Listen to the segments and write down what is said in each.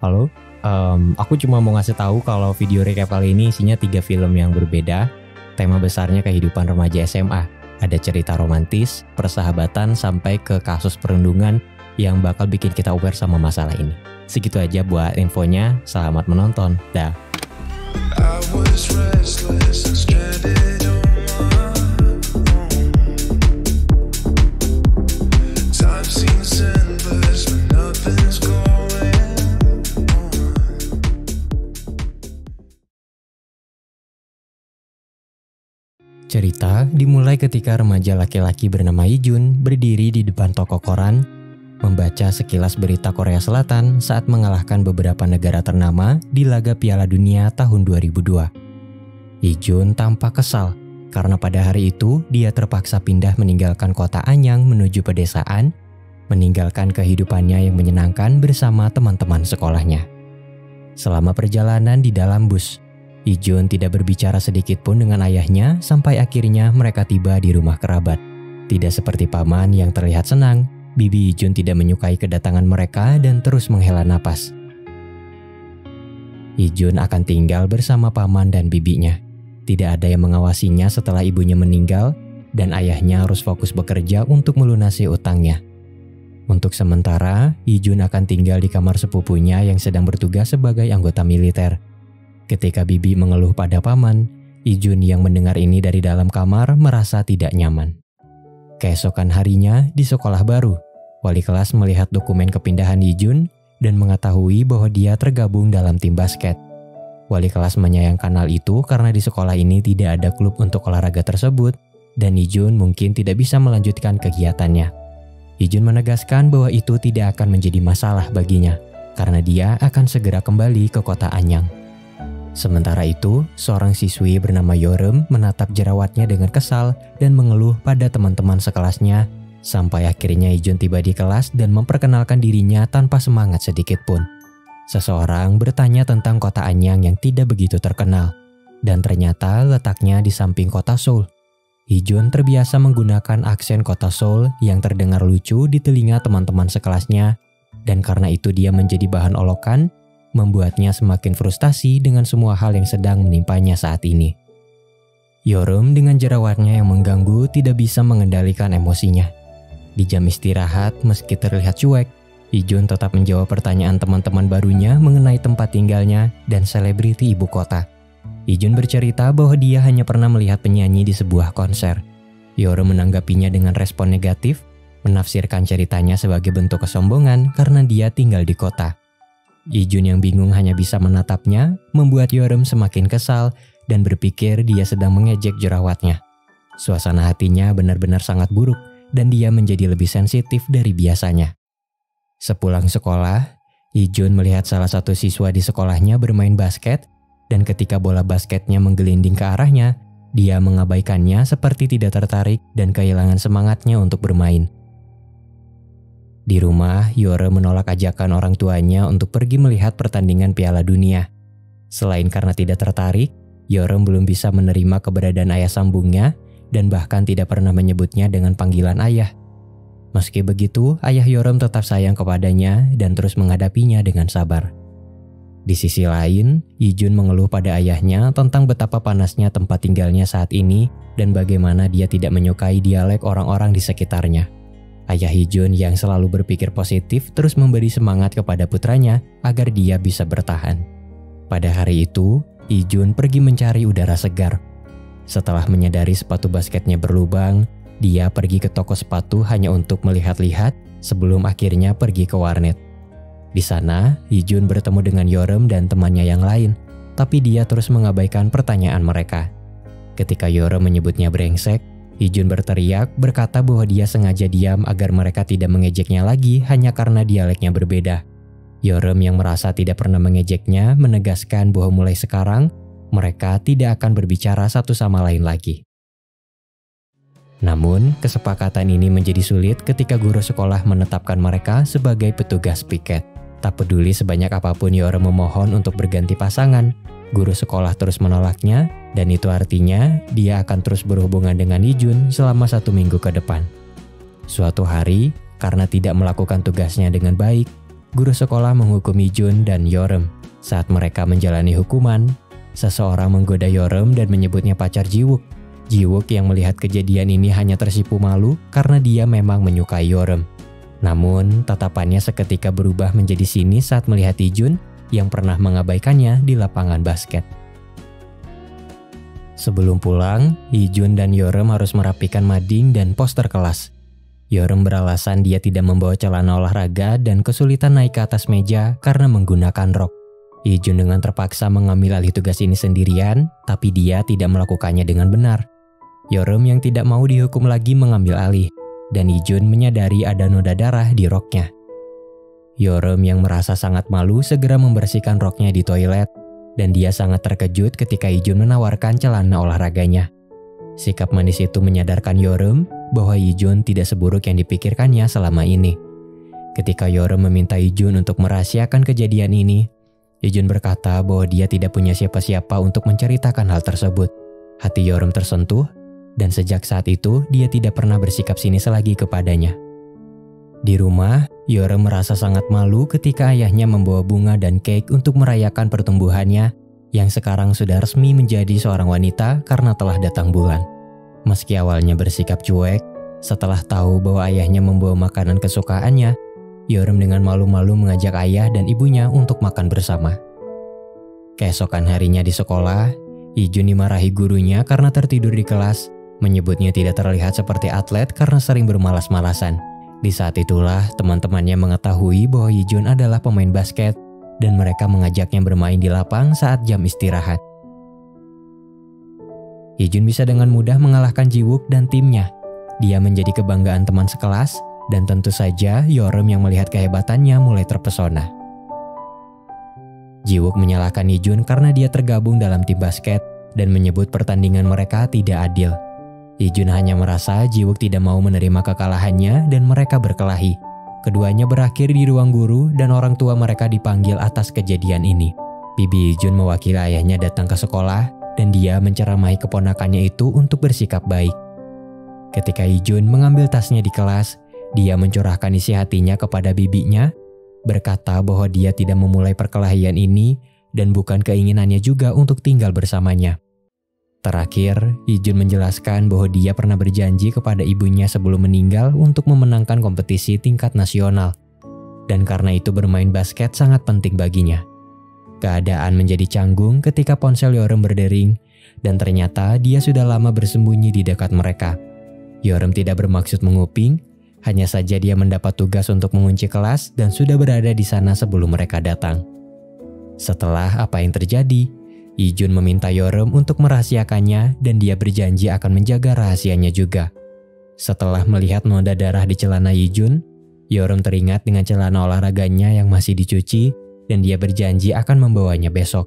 Halo, aku cuma mau ngasih tahu kalau video recap kali ini isinya 3 film yang berbeda. Tema besarnya kehidupan remaja SMA. Ada cerita romantis, persahabatan, sampai ke kasus perundungan yang bakal bikin kita aware sama masalah ini. Segitu aja buat infonya, selamat menonton. Dah. I was restless and stranded on my own. Time seems endless when nothing's going on. Cerita dimulai ketika remaja laki-laki bernama Ijun berdiri di depan toko koran, membaca sekilas berita Korea Selatan saat mengalahkan beberapa negara ternama di laga Piala Dunia tahun 2002. Ijun tampak kesal karena pada hari itu dia terpaksa pindah meninggalkan kota Anyang menuju pedesaan, meninggalkan kehidupannya yang menyenangkan bersama teman-teman sekolahnya. Selama perjalanan di dalam bus, Ijun tidak berbicara sedikit pun dengan ayahnya sampai akhirnya mereka tiba di rumah kerabat. Tidak seperti paman yang terlihat senang, Bibi Ijun tidak menyukai kedatangan mereka dan terus menghela napas. Ijun akan tinggal bersama paman dan bibinya. Tidak ada yang mengawasinya setelah ibunya meninggal dan ayahnya harus fokus bekerja untuk melunasi utangnya. Untuk sementara, Ijun akan tinggal di kamar sepupunya yang sedang bertugas sebagai anggota militer. Ketika bibi mengeluh pada paman, Ijun yang mendengar ini dari dalam kamar merasa tidak nyaman. Keesokan harinya di sekolah baru, wali kelas melihat dokumen kepindahan Ijun dan mengetahui bahwa dia tergabung dalam tim basket. Wali kelas menyayangkan hal itu karena di sekolah ini tidak ada klub untuk olahraga tersebut dan Ijun mungkin tidak bisa melanjutkan kegiatannya. Ijun menegaskan bahwa itu tidak akan menjadi masalah baginya karena dia akan segera kembali ke kota Anyang. Sementara itu, seorang siswi bernama Yeoreum menatap jerawatnya dengan kesal dan mengeluh pada teman-teman sekelasnya, sampai akhirnya Ijun tiba di kelas dan memperkenalkan dirinya tanpa semangat sedikit pun. Seseorang bertanya tentang kota Anyang yang tidak begitu terkenal, dan ternyata letaknya di samping kota Seoul. Ijun terbiasa menggunakan aksen kota Seoul yang terdengar lucu di telinga teman-teman sekelasnya, dan karena itu dia menjadi bahan olokan, membuatnya semakin frustasi dengan semua hal yang sedang menimpanya saat ini. Yeoreum dengan jerawatnya yang mengganggu tidak bisa mengendalikan emosinya. Di jam istirahat, meski terlihat cuek, Ijun tetap menjawab pertanyaan teman-teman barunya mengenai tempat tinggalnya dan selebriti ibu kota. Ijun bercerita bahwa dia hanya pernah melihat penyanyi di sebuah konser. Yeoreum menanggapinya dengan respon negatif, menafsirkan ceritanya sebagai bentuk kesombongan karena dia tinggal di kota. Ijun yang bingung hanya bisa menatapnya, membuat Yeoreum semakin kesal dan berpikir dia sedang mengejek jerawatnya. Suasana hatinya benar-benar sangat buruk dan dia menjadi lebih sensitif dari biasanya. Sepulang sekolah, Ijun melihat salah satu siswa di sekolahnya bermain basket dan ketika bola basketnya menggelinding ke arahnya, dia mengabaikannya seperti tidak tertarik dan kehilangan semangatnya untuk bermain. Di rumah, Yeoreum menolak ajakan orang tuanya untuk pergi melihat pertandingan Piala Dunia. Selain karena tidak tertarik, Yeoreum belum bisa menerima keberadaan ayah sambungnya dan bahkan tidak pernah menyebutnya dengan panggilan ayah. Meski begitu, ayah Yeoreum tetap sayang kepadanya dan terus menghadapinya dengan sabar. Di sisi lain, Ijun mengeluh pada ayahnya tentang betapa panasnya tempat tinggalnya saat ini dan bagaimana dia tidak menyukai dialek orang-orang di sekitarnya. Ayah Ijun yang selalu berpikir positif terus memberi semangat kepada putranya agar dia bisa bertahan. Pada hari itu, Ijun pergi mencari udara segar. Setelah menyadari sepatu basketnya berlubang, dia pergi ke toko sepatu hanya untuk melihat-lihat sebelum akhirnya pergi ke warnet. Di sana, Ijun bertemu dengan Yeoreum dan temannya yang lain, tapi dia terus mengabaikan pertanyaan mereka. Ketika Yeoreum menyebutnya brengsek, Ijun berteriak berkata bahwa dia sengaja diam agar mereka tidak mengejeknya lagi hanya karena dialeknya berbeda. Yeoreum yang merasa tidak pernah mengejeknya menegaskan bahwa mulai sekarang mereka tidak akan berbicara satu sama lain lagi. Namun, kesepakatan ini menjadi sulit ketika guru sekolah menetapkan mereka sebagai petugas piket. Tak peduli sebanyak apapun Yeoreum memohon untuk berganti pasangan, guru sekolah terus menolaknya, dan itu artinya dia akan terus berhubungan dengan Ijun selama 1 minggu ke depan. Suatu hari, karena tidak melakukan tugasnya dengan baik, guru sekolah menghukum Ijun dan Yeoreum. Saat mereka menjalani hukuman, seseorang menggoda Yeoreum dan menyebutnya pacar Jiwook. Jiwook yang melihat kejadian ini hanya tersipu malu karena dia memang menyukai Yeoreum. Namun, tatapannya seketika berubah menjadi sinis saat melihat Ijun yang pernah mengabaikannya di lapangan basket. Sebelum pulang, Ijun dan Yeoreum harus merapikan mading dan poster kelas. Yeoreum beralasan dia tidak membawa celana olahraga dan kesulitan naik ke atas meja karena menggunakan rok. Ijun dengan terpaksa mengambil alih tugas ini sendirian, tapi dia tidak melakukannya dengan benar. Yeoreum yang tidak mau dihukum lagi mengambil alih, dan Ijun menyadari ada noda darah di roknya. Yeoreum yang merasa sangat malu segera membersihkan roknya di toilet, dan dia sangat terkejut ketika Ijun menawarkan celana olahraganya. Sikap manis itu menyadarkan Yeoreum bahwa Ijun tidak seburuk yang dipikirkannya selama ini. Ketika Yeoreum meminta Ijun untuk merahasiakan kejadian ini, Ijun berkata bahwa dia tidak punya siapa-siapa untuk menceritakan hal tersebut. Hati Yeoreum tersentuh, dan sejak saat itu dia tidak pernah bersikap sinis lagi kepadanya. Di rumah, Yeoreum merasa sangat malu ketika ayahnya membawa bunga dan cake untuk merayakan pertumbuhannya yang sekarang sudah resmi menjadi seorang wanita karena telah datang bulan. Meski awalnya bersikap cuek, setelah tahu bahwa ayahnya membawa makanan kesukaannya, Yeoreum dengan malu-malu mengajak ayah dan ibunya untuk makan bersama. Keesokan harinya di sekolah, Ijun dimarahi gurunya karena tertidur di kelas, menyebutnya tidak terlihat seperti atlet karena sering bermalas-malasan. Di saat itulah teman-temannya mengetahui bahwa Ijun adalah pemain basket dan mereka mengajaknya bermain di lapang saat jam istirahat. Ijun bisa dengan mudah mengalahkan Jiwook dan timnya. Dia menjadi kebanggaan teman sekelas, dan tentu saja Yeoreum yang melihat kehebatannya mulai terpesona. Jiwook menyalahkan Ijun karena dia tergabung dalam tim basket dan menyebut pertandingan mereka tidak adil. Ijun hanya merasa Jiwook tidak mau menerima kekalahannya dan mereka berkelahi. Keduanya berakhir di ruang guru dan orang tua mereka dipanggil atas kejadian ini. Bibi Ijun mewakili ayahnya datang ke sekolah dan dia menceramahi keponakannya itu untuk bersikap baik. Ketika Ijun mengambil tasnya di kelas, dia mencurahkan isi hatinya kepada bibinya, berkata bahwa dia tidak memulai perkelahian ini dan bukan keinginannya juga untuk tinggal bersamanya. Terakhir, Ijun menjelaskan bahwa dia pernah berjanji kepada ibunya sebelum meninggal untuk memenangkan kompetisi tingkat nasional. Dan karena itu bermain basket sangat penting baginya. Keadaan menjadi canggung ketika ponsel Yeoreum berdering, dan ternyata dia sudah lama bersembunyi di dekat mereka. Yeoreum tidak bermaksud menguping, hanya saja dia mendapat tugas untuk mengunci kelas dan sudah berada di sana sebelum mereka datang. Setelah apa yang terjadi, Ijun meminta Yeoreum untuk merahasiakannya dan dia berjanji akan menjaga rahasianya juga. Setelah melihat noda darah di celana Ijun, Yeoreum teringat dengan celana olahraganya yang masih dicuci dan dia berjanji akan membawanya besok.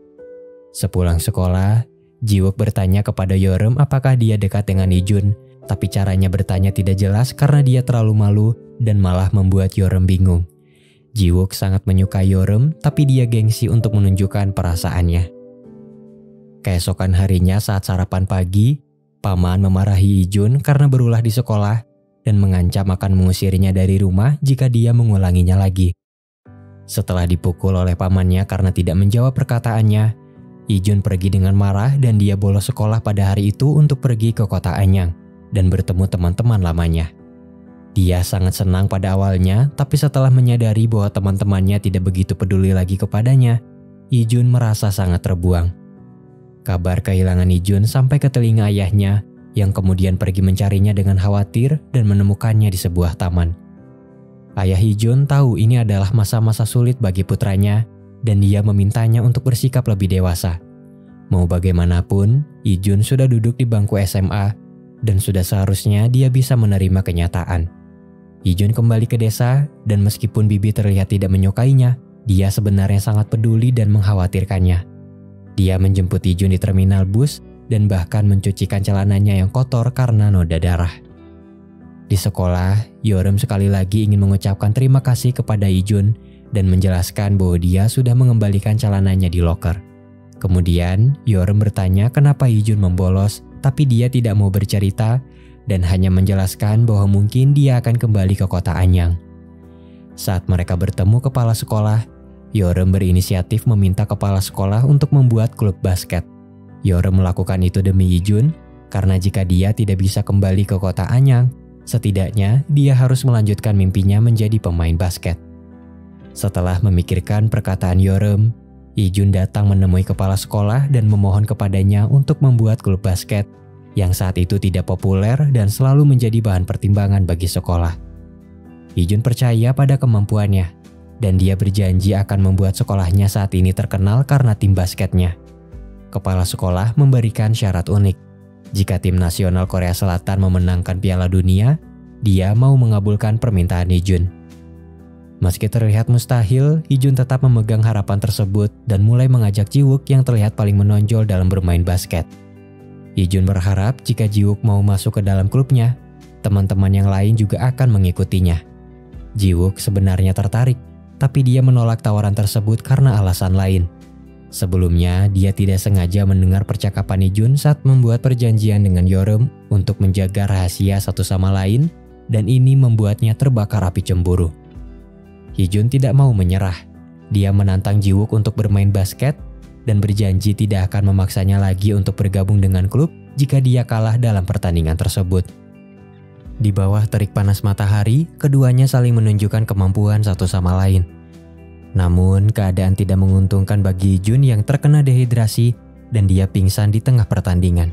Sepulang sekolah, Jiwook bertanya kepada Yeoreum apakah dia dekat dengan Ijun, tapi caranya bertanya tidak jelas karena dia terlalu malu dan malah membuat Yeoreum bingung. Jiwook sangat menyukai Yeoreum, tapi dia gengsi untuk menunjukkan perasaannya. Keesokan harinya saat sarapan pagi, paman memarahi Ijun karena berulah di sekolah dan mengancam akan mengusirnya dari rumah jika dia mengulanginya lagi. Setelah dipukul oleh pamannya karena tidak menjawab perkataannya, Ijun pergi dengan marah dan dia bolos sekolah pada hari itu untuk pergi ke kota Anyang dan bertemu teman-teman lamanya. Dia sangat senang pada awalnya, tapi setelah menyadari bahwa teman-temannya tidak begitu peduli lagi kepadanya, Ijun merasa sangat terbuang. Kabar kehilangan Ijun sampai ke telinga ayahnya yang kemudian pergi mencarinya dengan khawatir dan menemukannya di sebuah taman. Ayah Ijun tahu ini adalah masa-masa sulit bagi putranya dan dia memintanya untuk bersikap lebih dewasa. Mau bagaimanapun, Ijun sudah duduk di bangku SMA dan sudah seharusnya dia bisa menerima kenyataan. Ijun kembali ke desa dan meskipun bibi terlihat tidak menyukainya, dia sebenarnya sangat peduli dan mengkhawatirkannya. Dia menjemput Ijun di terminal bus dan bahkan mencucikan celananya yang kotor karena noda darah. Di sekolah, Yeoreum sekali lagi ingin mengucapkan terima kasih kepada Ijun dan menjelaskan bahwa dia sudah mengembalikan celananya di loker. Kemudian, Yeoreum bertanya kenapa Ijun membolos, tapi dia tidak mau bercerita dan hanya menjelaskan bahwa mungkin dia akan kembali ke kota Anyang. Saat mereka bertemu kepala sekolah, Yeoreum berinisiatif meminta kepala sekolah untuk membuat klub basket. Yeoreum melakukan itu demi Yi-jun, karena jika dia tidak bisa kembali ke kota Anyang, setidaknya dia harus melanjutkan mimpinya menjadi pemain basket. Setelah memikirkan perkataan Yeoreum, Yi-jun datang menemui kepala sekolah dan memohon kepadanya untuk membuat klub basket yang saat itu tidak populer dan selalu menjadi bahan pertimbangan bagi sekolah. Yi-jun percaya pada kemampuannya, dan dia berjanji akan membuat sekolahnya saat ini terkenal karena tim basketnya. Kepala sekolah memberikan syarat unik. Jika tim nasional Korea Selatan memenangkan Piala Dunia, dia mau mengabulkan permintaan Yi-jun. Meski terlihat mustahil, Yi-jun tetap memegang harapan tersebut dan mulai mengajak Ji-wook yang terlihat paling menonjol dalam bermain basket. Yi-jun berharap jika Ji-wook mau masuk ke dalam klubnya, teman-teman yang lain juga akan mengikutinya. Ji-wook sebenarnya tertarik, tapi dia menolak tawaran tersebut karena alasan lain. Sebelumnya, dia tidak sengaja mendengar percakapan Yi-jun saat membuat perjanjian dengan Yeoreum untuk menjaga rahasia satu sama lain, dan ini membuatnya terbakar api cemburu. Yi-jun tidak mau menyerah. Dia menantang Ji-wook untuk bermain basket dan berjanji tidak akan memaksanya lagi untuk bergabung dengan klub jika dia kalah dalam pertandingan tersebut. Di bawah terik panas matahari, keduanya saling menunjukkan kemampuan satu sama lain. Namun, keadaan tidak menguntungkan bagi Yi-jun yang terkena dehidrasi dan dia pingsan di tengah pertandingan.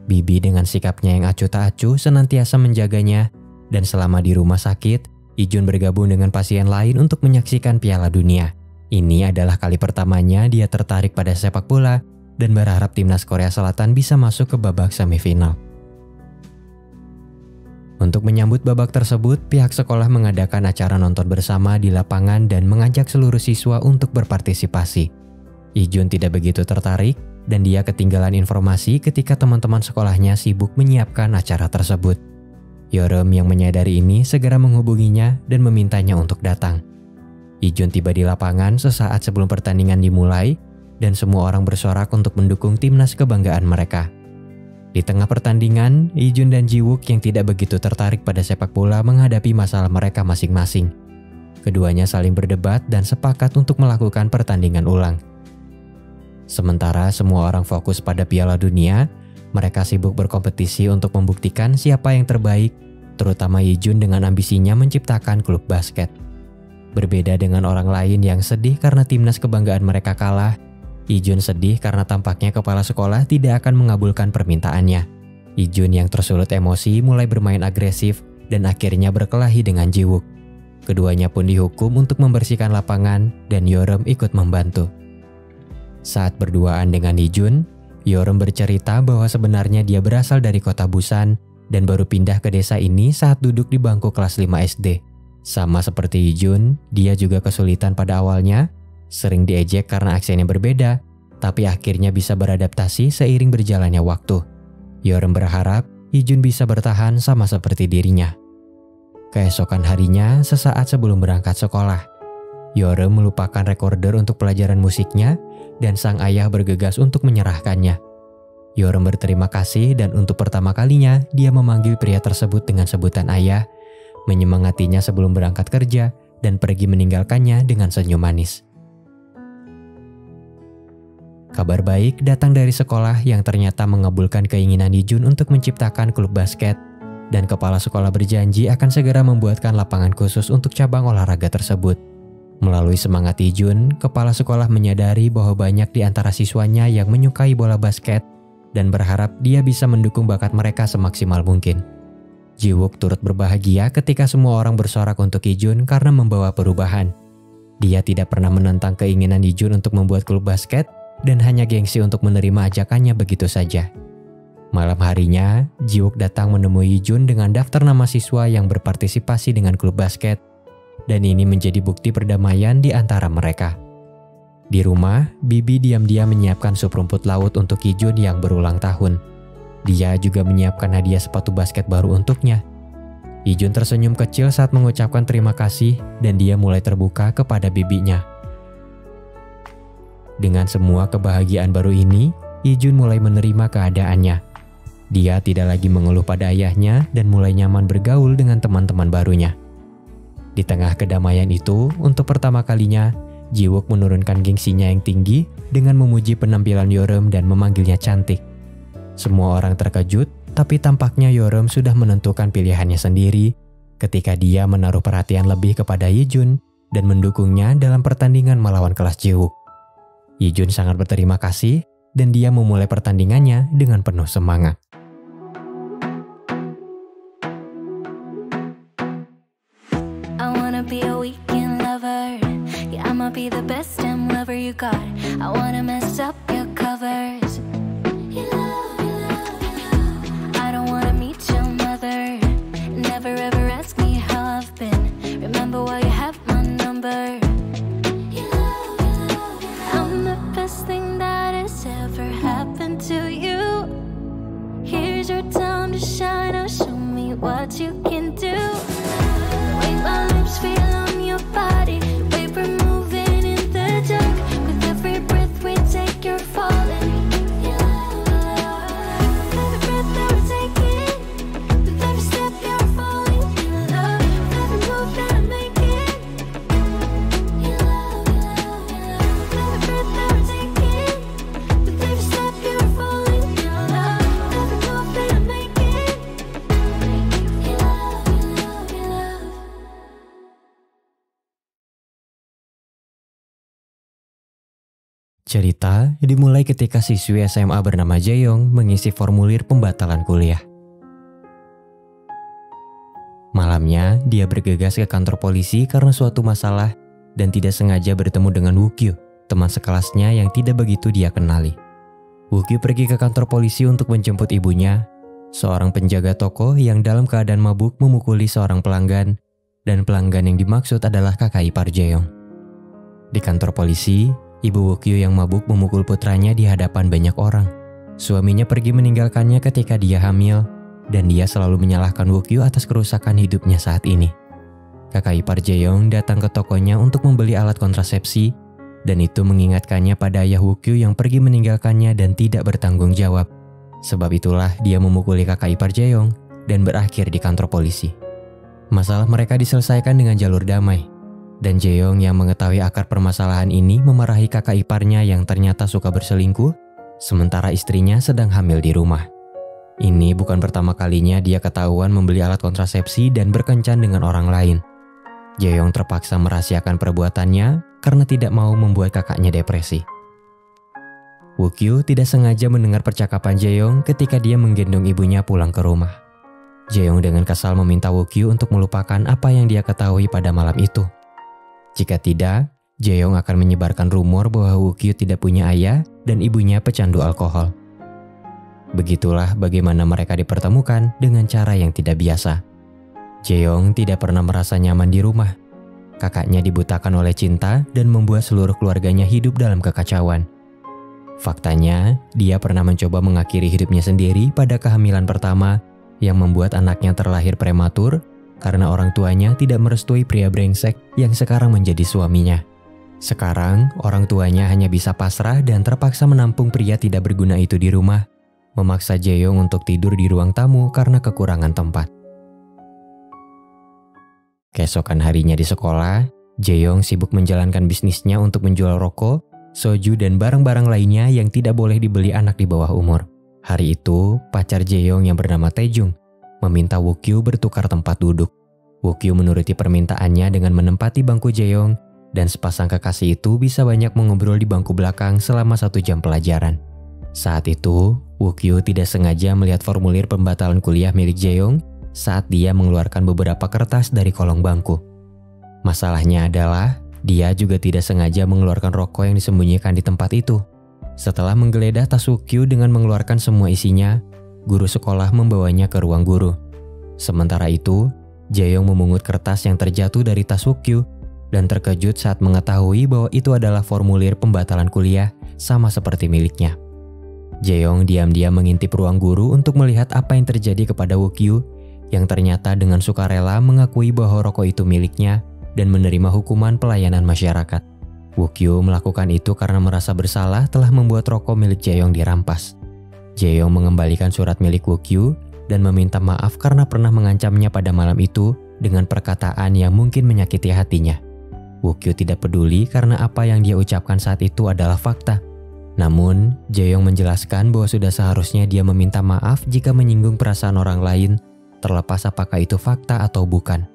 Bibi dengan sikapnya yang acuh tak acuh senantiasa menjaganya, dan selama di rumah sakit, Yi-jun bergabung dengan pasien lain untuk menyaksikan Piala Dunia. Ini adalah kali pertamanya dia tertarik pada sepak bola dan berharap timnas Korea Selatan bisa masuk ke babak semifinal. Untuk menyambut babak tersebut, pihak sekolah mengadakan acara nonton bersama di lapangan dan mengajak seluruh siswa untuk berpartisipasi. Yi-jun tidak begitu tertarik dan dia ketinggalan informasi ketika teman-teman sekolahnya sibuk menyiapkan acara tersebut. Yeoreum yang menyadari ini segera menghubunginya dan memintanya untuk datang. Yi-jun tiba di lapangan sesaat sebelum pertandingan dimulai dan semua orang bersorak untuk mendukung timnas kebanggaan mereka. Di tengah pertandingan, Yi-jun dan Ji-wook yang tidak begitu tertarik pada sepak bola menghadapi masalah mereka masing-masing. Keduanya saling berdebat dan sepakat untuk melakukan pertandingan ulang. Sementara semua orang fokus pada Piala Dunia, mereka sibuk berkompetisi untuk membuktikan siapa yang terbaik, terutama Yi-jun dengan ambisinya menciptakan klub basket. Berbeda dengan orang lain yang sedih karena timnas kebanggaan mereka kalah, Yi-jun sedih karena tampaknya kepala sekolah tidak akan mengabulkan permintaannya. Yi-jun yang tersulut emosi mulai bermain agresif dan akhirnya berkelahi dengan Ji-wook. Keduanya pun dihukum untuk membersihkan lapangan dan Yeoreum ikut membantu. Saat berduaan dengan Yi-jun, Yeoreum bercerita bahwa sebenarnya dia berasal dari kota Busan dan baru pindah ke desa ini saat duduk di bangku kelas 5 SD. Sama seperti Yi-jun, dia juga kesulitan pada awalnya, sering diejek karena aksennya berbeda, tapi akhirnya bisa beradaptasi seiring berjalannya waktu. Yeoreum berharap Yi-jun bisa bertahan sama seperti dirinya. Keesokan harinya, sesaat sebelum berangkat sekolah, Yeoreum melupakan recorder untuk pelajaran musiknya dan sang ayah bergegas untuk menyerahkannya. Yeoreum berterima kasih dan untuk pertama kalinya dia memanggil pria tersebut dengan sebutan ayah, menyemangatinya sebelum berangkat kerja dan pergi meninggalkannya dengan senyum manis. Kabar baik datang dari sekolah yang ternyata mengabulkan keinginan Yi-jun untuk menciptakan klub basket, dan kepala sekolah berjanji akan segera membuatkan lapangan khusus untuk cabang olahraga tersebut. Melalui semangat Yi-jun, kepala sekolah menyadari bahwa banyak di antara siswanya yang menyukai bola basket dan berharap dia bisa mendukung bakat mereka semaksimal mungkin. Ji-wook turut berbahagia ketika semua orang bersorak untuk Yi-jun karena membawa perubahan. Dia tidak pernah menentang keinginan Yi-jun untuk membuat klub basket dan hanya gengsi untuk menerima ajakannya begitu saja. Malam harinya, Ji-wook datang menemui Yi-jun dengan daftar nama siswa yang berpartisipasi dengan klub basket, dan ini menjadi bukti perdamaian di antara mereka. Di rumah, Bibi diam-diam menyiapkan sup rumput laut untuk Yi-jun yang berulang tahun. Dia juga menyiapkan hadiah sepatu basket baru untuknya. Yi-jun tersenyum kecil saat mengucapkan terima kasih dan dia mulai terbuka kepada bibinya. Dengan semua kebahagiaan baru ini, Yi-jun mulai menerima keadaannya. Dia tidak lagi mengeluh pada ayahnya dan mulai nyaman bergaul dengan teman-teman barunya. Di tengah kedamaian itu, untuk pertama kalinya, Jiwook menurunkan gengsinya yang tinggi dengan memuji penampilan Yeoreum dan memanggilnya cantik. Semua orang terkejut, tapi tampaknya Yeoreum sudah menentukan pilihannya sendiri ketika dia menaruh perhatian lebih kepada Yijun dan mendukungnya dalam pertandingan melawan kelas Jiwook. Yijun sangat berterima kasih dan dia memulai pertandingannya dengan penuh semangat. I wanna be a weekend lover. Yeah, I'ma be the best damn lover you got. I wanna mess up your covers. I don't wanna meet your mother. Never ever ask me how I've been. Remember why you have my number. I'm the best thing that has ever happened to you. Here's your time to shine. Now show me what you can do. Wait, my lips feel on your body. Wait, we're moving in the dark. With every breath we take, you're falling. Every breath that we're taking, with every step you're falling in love. With every move that I'm making, every breath that we're taking, with every step you're falling in love. With every move that I'm making, Cerita dimulai ketika siswi SMA bernama Jaeyoung mengisi formulir pembatalan kuliah. Malamnya, dia bergegas ke kantor polisi karena suatu masalah dan tidak sengaja bertemu dengan Wookyu, teman sekelasnya yang tidak begitu dia kenali. Wookyu pergi ke kantor polisi untuk menjemput ibunya, seorang penjaga toko yang dalam keadaan mabuk memukuli seorang pelanggan, dan pelanggan yang dimaksud adalah kakak ipar Jaeyoung. Di kantor polisi, ibu Wookyu yang mabuk memukul putranya di hadapan banyak orang. Suaminya pergi meninggalkannya ketika dia hamil, dan dia selalu menyalahkan Wookyu atas kerusakan hidupnya saat ini. Kakak ipar Jaeyoung datang ke tokonya untuk membeli alat kontrasepsi, dan itu mengingatkannya pada ayah Wookyu yang pergi meninggalkannya dan tidak bertanggung jawab. Sebab itulah dia memukuli kakak ipar Jaeyoung dan berakhir di kantor polisi. Masalah mereka diselesaikan dengan jalur damai. Dan Jaeyoung yang mengetahui akar permasalahan ini memarahi kakak iparnya yang ternyata suka berselingkuh, sementara istrinya sedang hamil di rumah. Ini bukan pertama kalinya dia ketahuan membeli alat kontrasepsi dan berkencan dengan orang lain. Jaeyoung terpaksa merahasiakan perbuatannya karena tidak mau membuat kakaknya depresi. Wookyu tidak sengaja mendengar percakapan Jaeyoung ketika dia menggendong ibunya pulang ke rumah. Jaeyoung dengan kesal meminta Wookyu untuk melupakan apa yang dia ketahui pada malam itu. Jika tidak, Jaeyoung akan menyebarkan rumor bahwa Wookyu tidak punya ayah dan ibunya pecandu alkohol. Begitulah bagaimana mereka dipertemukan dengan cara yang tidak biasa. Jaeyoung tidak pernah merasa nyaman di rumah. Kakaknya dibutakan oleh cinta dan membuat seluruh keluarganya hidup dalam kekacauan. Faktanya, dia pernah mencoba mengakhiri hidupnya sendiri pada kehamilan pertama yang membuat anaknya terlahir prematur karena orang tuanya tidak merestui pria brengsek yang sekarang menjadi suaminya. Sekarang, orang tuanya hanya bisa pasrah dan terpaksa menampung pria tidak berguna itu di rumah, memaksa Jaeyoung untuk tidur di ruang tamu karena kekurangan tempat. Keesokan harinya di sekolah, Jaeyoung sibuk menjalankan bisnisnya untuk menjual rokok, soju, dan barang-barang lainnya yang tidak boleh dibeli anak di bawah umur. Hari itu, pacar Jaeyoung yang bernama Taejung meminta Wookyu bertukar tempat duduk. Wookyu menuruti permintaannya dengan menempati bangku Jaeyoung, dan sepasang kekasih itu bisa banyak mengobrol di bangku belakang selama 1 jam pelajaran. Saat itu, Wookyu tidak sengaja melihat formulir pembatalan kuliah milik Jaeyoung saat dia mengeluarkan beberapa kertas dari kolong bangku. Masalahnya adalah, dia juga tidak sengaja mengeluarkan rokok yang disembunyikan di tempat itu. Setelah menggeledah tas Wookyu dengan mengeluarkan semua isinya, guru sekolah membawanya ke ruang guru. Sementara itu, Jaeyoung memungut kertas yang terjatuh dari tas Wookyu dan terkejut saat mengetahui bahwa itu adalah formulir pembatalan kuliah sama seperti miliknya. Jaeyoung diam-diam mengintip ruang guru untuk melihat apa yang terjadi kepada Wookyu yang ternyata dengan sukarela mengakui bahwa rokok itu miliknya dan menerima hukuman pelayanan masyarakat. Wookyu melakukan itu karena merasa bersalah telah membuat rokok milik Jaeyoung dirampas. Jaeyoung mengembalikan surat milik Wookyu dan meminta maaf karena pernah mengancamnya pada malam itu dengan perkataan yang mungkin menyakiti hatinya. Woo-kyu tidak peduli karena apa yang dia ucapkan saat itu adalah fakta. Namun, Jae-yong menjelaskan bahwa sudah seharusnya dia meminta maaf jika menyinggung perasaan orang lain, terlepas apakah itu fakta atau bukan.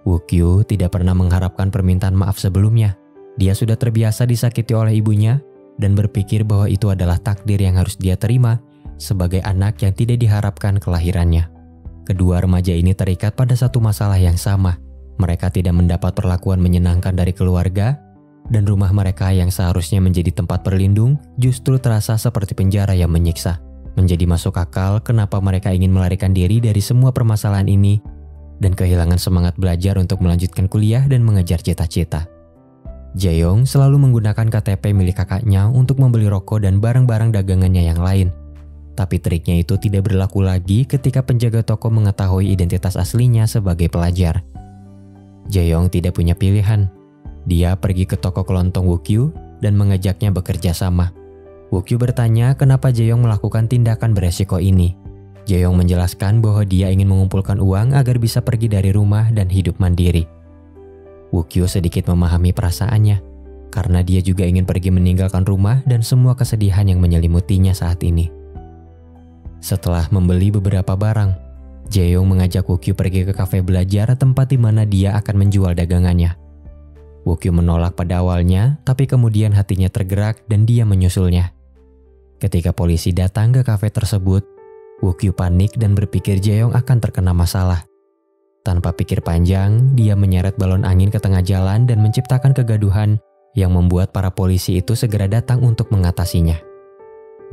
Woo-kyu tidak pernah mengharapkan permintaan maaf sebelumnya. Dia sudah terbiasa disakiti oleh ibunya dan berpikir bahwa itu adalah takdir yang harus dia terima sebagai anak yang tidak diharapkan kelahirannya. Kedua remaja ini terikat pada satu masalah yang sama. Mereka tidak mendapat perlakuan menyenangkan dari keluarga, dan rumah mereka yang seharusnya menjadi tempat berlindung justru terasa seperti penjara yang menyiksa. Menjadi masuk akal kenapa mereka ingin melarikan diri dari semua permasalahan ini dan kehilangan semangat belajar untuk melanjutkan kuliah dan mengejar cita-cita. Jae-yong selalu menggunakan KTP milik kakaknya untuk membeli rokok dan barang-barang dagangannya yang lain. Tapi triknya itu tidak berlaku lagi ketika penjaga toko mengetahui identitas aslinya sebagai pelajar. Jae-yong tidak punya pilihan. Dia pergi ke toko kelontong Woo-kyu dan mengajaknya bekerja sama. Woo-kyu bertanya kenapa Jae-yong melakukan tindakan beresiko ini. Jae-yong menjelaskan bahwa dia ingin mengumpulkan uang agar bisa pergi dari rumah dan hidup mandiri. Woo-kyu sedikit memahami perasaannya, karena dia juga ingin pergi meninggalkan rumah dan semua kesedihan yang menyelimutinya saat ini. Setelah membeli beberapa barang, Jae-yong mengajak Woo-kyu pergi ke kafe belajar, tempat di mana dia akan menjual dagangannya. Woo-kyu menolak pada awalnya, tapi kemudian hatinya tergerak dan dia menyusulnya. Ketika polisi datang ke kafe tersebut, Woo-kyu panik dan berpikir Jae-yong akan terkena masalah. Tanpa pikir panjang, dia menyeret balon angin ke tengah jalan dan menciptakan kegaduhan yang membuat para polisi itu segera datang untuk mengatasinya.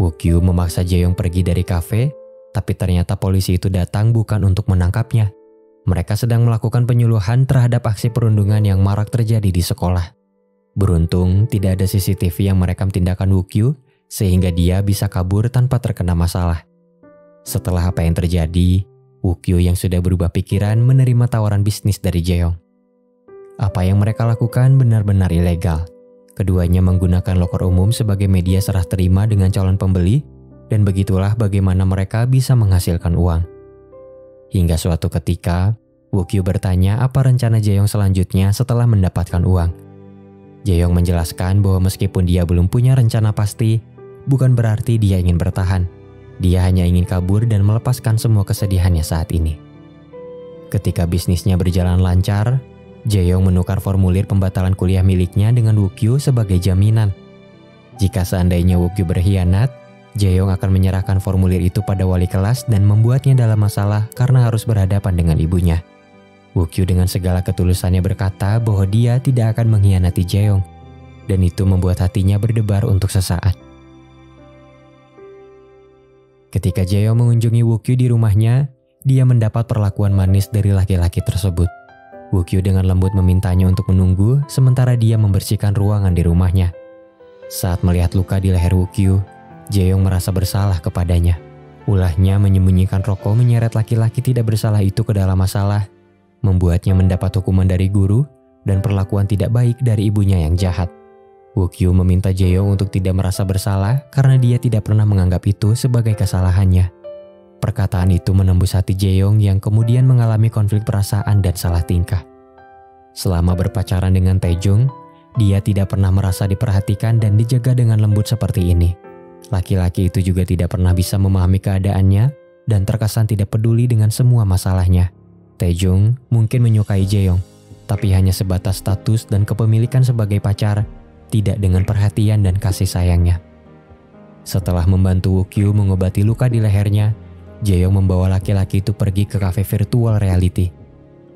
Woo-kyu memaksa Jae-yong pergi dari kafe, tapi ternyata polisi itu datang bukan untuk menangkapnya. Mereka sedang melakukan penyuluhan terhadap aksi perundungan yang marak terjadi di sekolah. Beruntung, tidak ada CCTV yang merekam tindakan Woo-kyu, sehingga dia bisa kabur tanpa terkena masalah. Setelah apa yang terjadi, Woo-kyu yang sudah berubah pikiran menerima tawaran bisnis dari Jae-yong. Apa yang mereka lakukan benar-benar ilegal. Keduanya menggunakan loker umum sebagai media serah terima dengan calon pembeli, dan begitulah bagaimana mereka bisa menghasilkan uang. Hingga suatu ketika, Woo-kyu bertanya apa rencana Jae-yong selanjutnya setelah mendapatkan uang. Jae-yong menjelaskan bahwa meskipun dia belum punya rencana pasti, bukan berarti dia ingin bertahan. Dia hanya ingin kabur dan melepaskan semua kesedihannya saat ini. Ketika bisnisnya berjalan lancar, Jae-yong menukar formulir pembatalan kuliah miliknya dengan Woo-kyu sebagai jaminan. Jika seandainya Woo-kyu berkhianat, Jae-yong akan menyerahkan formulir itu pada wali kelas dan membuatnya dalam masalah karena harus berhadapan dengan ibunya. Woo-kyu dengan segala ketulusannya berkata bahwa dia tidak akan mengkhianati Jae-yong, dan itu membuat hatinya berdebar untuk sesaat. Ketika Jae-yong mengunjungi Woo-kyu di rumahnya, dia mendapat perlakuan manis dari laki-laki tersebut. Woo-kyu dengan lembut memintanya untuk menunggu sementara dia membersihkan ruangan di rumahnya. Saat melihat luka di leher Woo-kyu, Jae-yong merasa bersalah kepadanya. Ulahnya menyembunyikan rokok menyeret laki-laki tidak bersalah itu ke dalam masalah, membuatnya mendapat hukuman dari guru dan perlakuan tidak baik dari ibunya yang jahat. Woo-kyu meminta Jae-yong untuk tidak merasa bersalah karena dia tidak pernah menganggap itu sebagai kesalahannya. Perkataan itu menembus hati Jae-yong yang kemudian mengalami konflik perasaan dan salah tingkah. Selama berpacaran dengan Taejung, dia tidak pernah merasa diperhatikan dan dijaga dengan lembut seperti ini. Laki-laki itu juga tidak pernah bisa memahami keadaannya dan terkesan tidak peduli dengan semua masalahnya. Taejung mungkin menyukai Jae-yong, tapi hanya sebatas status dan kepemilikan sebagai pacar, tidak dengan perhatian dan kasih sayangnya. Setelah membantu Woo-kyu mengobati luka di lehernya, Jae-yong membawa laki-laki itu pergi ke kafe virtual reality.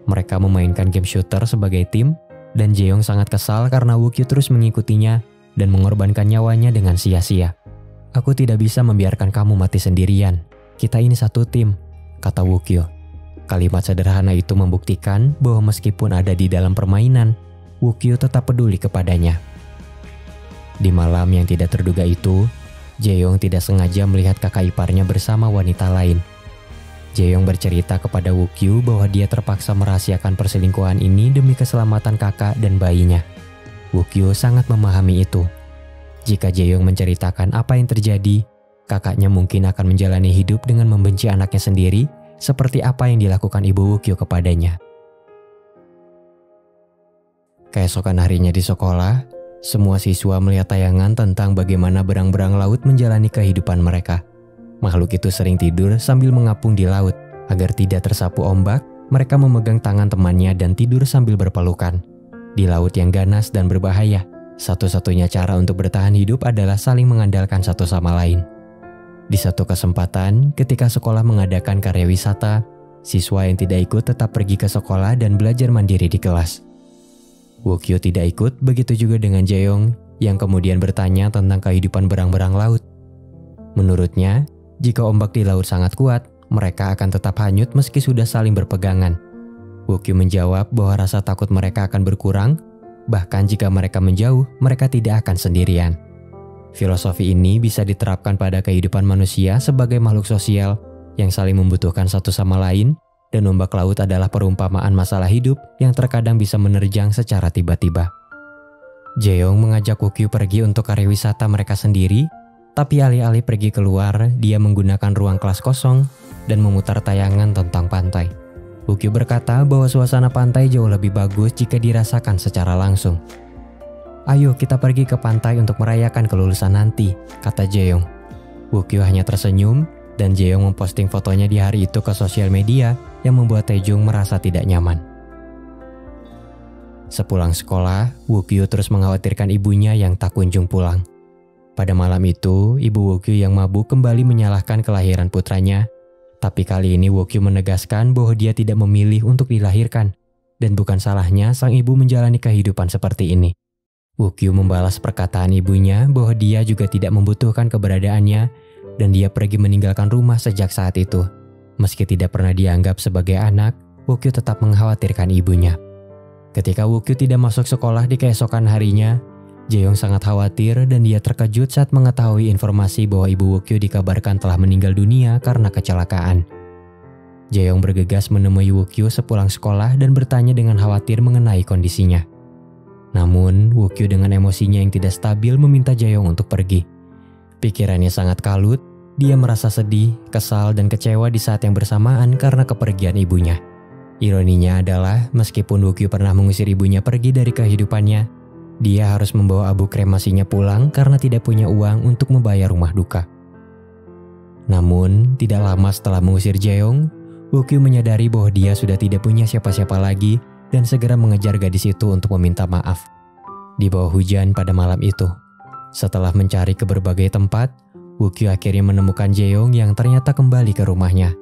Mereka memainkan game shooter sebagai tim, dan Jae-yong sangat kesal karena Woo-kyu terus mengikutinya dan mengorbankan nyawanya dengan sia-sia. "Aku tidak bisa membiarkan kamu mati sendirian. Kita ini satu tim," kata Woo-kyu. Kalimat sederhana itu membuktikan bahwa meskipun ada di dalam permainan, Woo-kyu tetap peduli kepadanya. Di malam yang tidak terduga itu, Jae-yong tidak sengaja melihat kakak iparnya bersama wanita lain. Jae-yong bercerita kepada Woo-kyu bahwa dia terpaksa merahasiakan perselingkuhan ini demi keselamatan kakak dan bayinya. Woo-kyu sangat memahami itu. Jika Jae-yong menceritakan apa yang terjadi, kakaknya mungkin akan menjalani hidup dengan membenci anaknya sendiri, seperti apa yang dilakukan ibu Woo-kyu kepadanya. Keesokan harinya di sekolah, semua siswa melihat tayangan tentang bagaimana berang-berang laut menjalani kehidupan mereka. Makhluk itu sering tidur sambil mengapung di laut. Agar tidak tersapu ombak, mereka memegang tangan temannya dan tidur sambil berpelukan. Di laut yang ganas dan berbahaya, satu-satunya cara untuk bertahan hidup adalah saling mengandalkan satu sama lain. Di satu kesempatan, ketika sekolah mengadakan karya wisata, siswa yang tidak ikut tetap pergi ke sekolah dan belajar mandiri di kelas. Woo-kyu tidak ikut, begitu juga dengan Jae-yong yang kemudian bertanya tentang kehidupan berang-berang laut. Menurutnya, jika ombak di laut sangat kuat, mereka akan tetap hanyut meski sudah saling berpegangan. Woo-kyu menjawab bahwa rasa takut mereka akan berkurang, bahkan jika mereka menjauh, mereka tidak akan sendirian. Filosofi ini bisa diterapkan pada kehidupan manusia sebagai makhluk sosial yang saling membutuhkan satu sama lain, dan ombak laut adalah perumpamaan masalah hidup yang terkadang bisa menerjang secara tiba-tiba. Jae-yong mengajak Woo-kyu pergi untuk karya wisata mereka sendiri, tapi alih-alih pergi keluar, dia menggunakan ruang kelas kosong dan memutar tayangan tentang pantai. Woo-kyu berkata bahwa suasana pantai jauh lebih bagus jika dirasakan secara langsung. "Ayo kita pergi ke pantai untuk merayakan kelulusan nanti," kata Jae-yong. Woo-kyu hanya tersenyum dan Jae-yong memposting fotonya di hari itu ke sosial media yang membuat Taejung merasa tidak nyaman. Sepulang sekolah, Woo-kyu terus mengkhawatirkan ibunya yang tak kunjung pulang. Pada malam itu, ibu Woo-kyu yang mabuk kembali menyalahkan kelahiran putranya. Tapi kali ini Woo-kyu menegaskan bahwa dia tidak memilih untuk dilahirkan, dan bukan salahnya sang ibu menjalani kehidupan seperti ini. Woo-kyu membalas perkataan ibunya bahwa dia juga tidak membutuhkan keberadaannya, dan dia pergi meninggalkan rumah sejak saat itu. Meski tidak pernah dianggap sebagai anak, Woo-kyu tetap mengkhawatirkan ibunya. Ketika Woo-kyu tidak masuk sekolah di keesokan harinya, Jae-yong sangat khawatir dan dia terkejut saat mengetahui informasi bahwa ibu Woo-kyu dikabarkan telah meninggal dunia karena kecelakaan. Jae-yong bergegas menemui Woo-kyu sepulang sekolah dan bertanya dengan khawatir mengenai kondisinya. Namun, Woo-kyu dengan emosinya yang tidak stabil meminta Jae-yong untuk pergi. Pikirannya sangat kalut, dia merasa sedih, kesal, dan kecewa di saat yang bersamaan karena kepergian ibunya. Ironinya adalah, meskipun Woo-kyu pernah mengusir ibunya pergi dari kehidupannya, dia harus membawa abu kremasinya pulang karena tidak punya uang untuk membayar rumah duka. Namun, tidak lama setelah mengusir Jae-yong, Woo-kyu menyadari bahwa dia sudah tidak punya siapa-siapa lagi dan segera mengejar gadis itu untuk meminta maaf. Di bawah hujan pada malam itu, setelah mencari ke berbagai tempat, Woo-kyu akhirnya menemukan Jae-yong yang ternyata kembali ke rumahnya.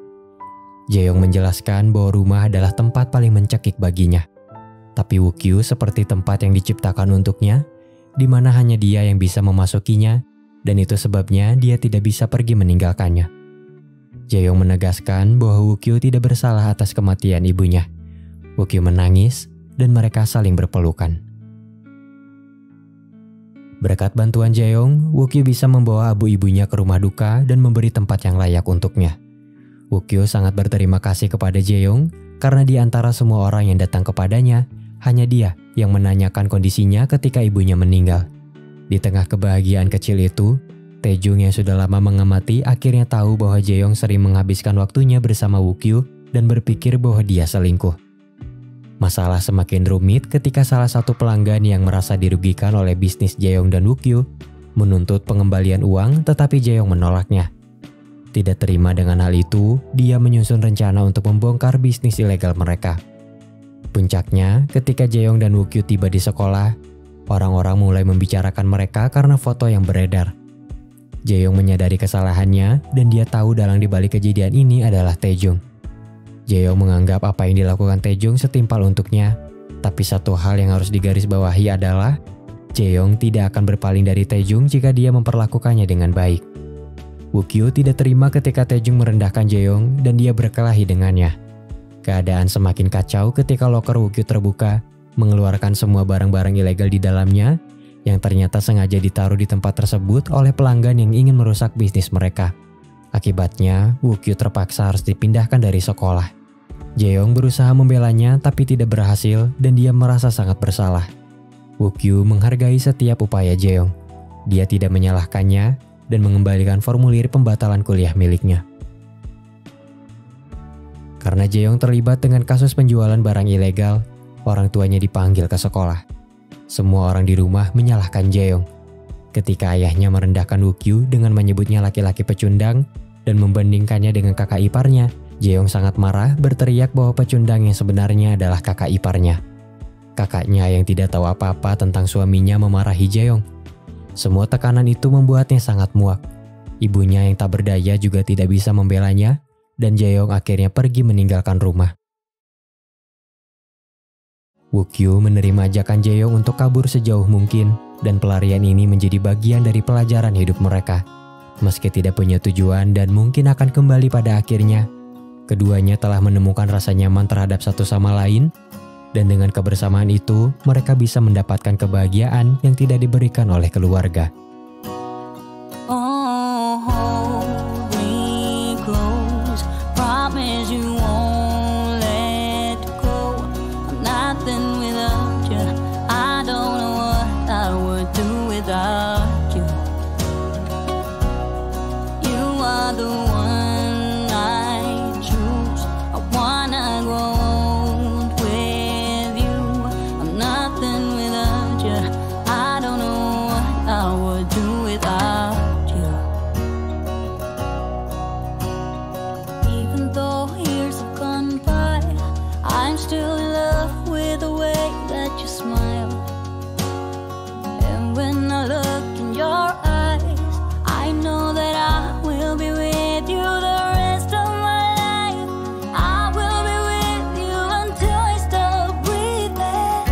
Jae-yong menjelaskan bahwa rumah adalah tempat paling mencekik baginya. Tapi Woo-kyu seperti tempat yang diciptakan untuknya, di mana hanya dia yang bisa memasukinya, dan itu sebabnya dia tidak bisa pergi meninggalkannya. Jae-yong menegaskan bahwa Woo-kyu tidak bersalah atas kematian ibunya. Woo-kyu menangis, dan mereka saling berpelukan. Berkat bantuan Jae-yong, Woo-kyu bisa membawa abu ibunya ke rumah duka dan memberi tempat yang layak untuknya. Woo-kyu sangat berterima kasih kepada Jae-yong, karena di antara semua orang yang datang kepadanya, hanya dia yang menanyakan kondisinya ketika ibunya meninggal. Di tengah kebahagiaan kecil itu, Taejung yang sudah lama mengamati akhirnya tahu bahwa Jae-yong sering menghabiskan waktunya bersama Woo-kyu dan berpikir bahwa dia selingkuh. Masalah semakin rumit ketika salah satu pelanggan yang merasa dirugikan oleh bisnis Jae-yong dan Woo-kyu menuntut pengembalian uang, tetapi Jae-yong menolaknya. Tidak terima dengan hal itu, dia menyusun rencana untuk membongkar bisnis ilegal mereka. Puncaknya, ketika Jae-yong dan Woo-kyu tiba di sekolah, orang-orang mulai membicarakan mereka karena foto yang beredar. Jae-yong menyadari kesalahannya dan dia tahu dalang dibalik kejadian ini adalah Taejung. Jae-yong menganggap apa yang dilakukan Taejung setimpal untuknya, tapi satu hal yang harus digarisbawahi adalah Jae-yong tidak akan berpaling dari Taejung jika dia memperlakukannya dengan baik. Woo-kyu tidak terima ketika Taejung merendahkan Jae-yong dan dia berkelahi dengannya. Keadaan semakin kacau ketika loker Woo-kyu terbuka, mengeluarkan semua barang-barang ilegal di dalamnya yang ternyata sengaja ditaruh di tempat tersebut oleh pelanggan yang ingin merusak bisnis mereka. Akibatnya, Woo-kyu terpaksa harus dipindahkan dari sekolah. Jae-yong berusaha membelanya tapi tidak berhasil dan dia merasa sangat bersalah. Woo-kyu menghargai setiap upaya Jae-yong. Dia tidak menyalahkannya dan mengembalikan formulir pembatalan kuliah miliknya. Karena Jae-yong terlibat dengan kasus penjualan barang ilegal, orang tuanya dipanggil ke sekolah. Semua orang di rumah menyalahkan Jaeyoung. Ketika ayahnya merendahkan Woo-kyu dengan menyebutnya laki-laki pecundang dan membandingkannya dengan kakak iparnya, Jaeyoung sangat marah berteriak bahwa pecundang yang sebenarnya adalah kakak iparnya. Kakaknya yang tidak tahu apa-apa tentang suaminya memarahi Jaeyoung. Semua tekanan itu membuatnya sangat muak. Ibunya yang tak berdaya juga tidak bisa membelanya, dan Jaeyoung akhirnya pergi meninggalkan rumah. Woo-kyu menerima ajakan Jaeyoung untuk kabur sejauh mungkin, dan pelarian ini menjadi bagian dari pelajaran hidup mereka. Meski tidak punya tujuan dan mungkin akan kembali pada akhirnya, keduanya telah menemukan rasa nyaman terhadap satu sama lain, dan dengan kebersamaan itu, mereka bisa mendapatkan kebahagiaan yang tidak diberikan oleh keluarga. Oh, hold me close. Promise you won't let go. I'm nothing without you. I don't know what I would do without you. You are the one I choose. I wanna grow old with you. I'm nothing without you. I don't know what I would do without you. Even though years have gone by, I'm still in love with the way that you smile. And when I look in your eyes, I know that I will be with you the rest of my life. I will be with you until I stop breathing.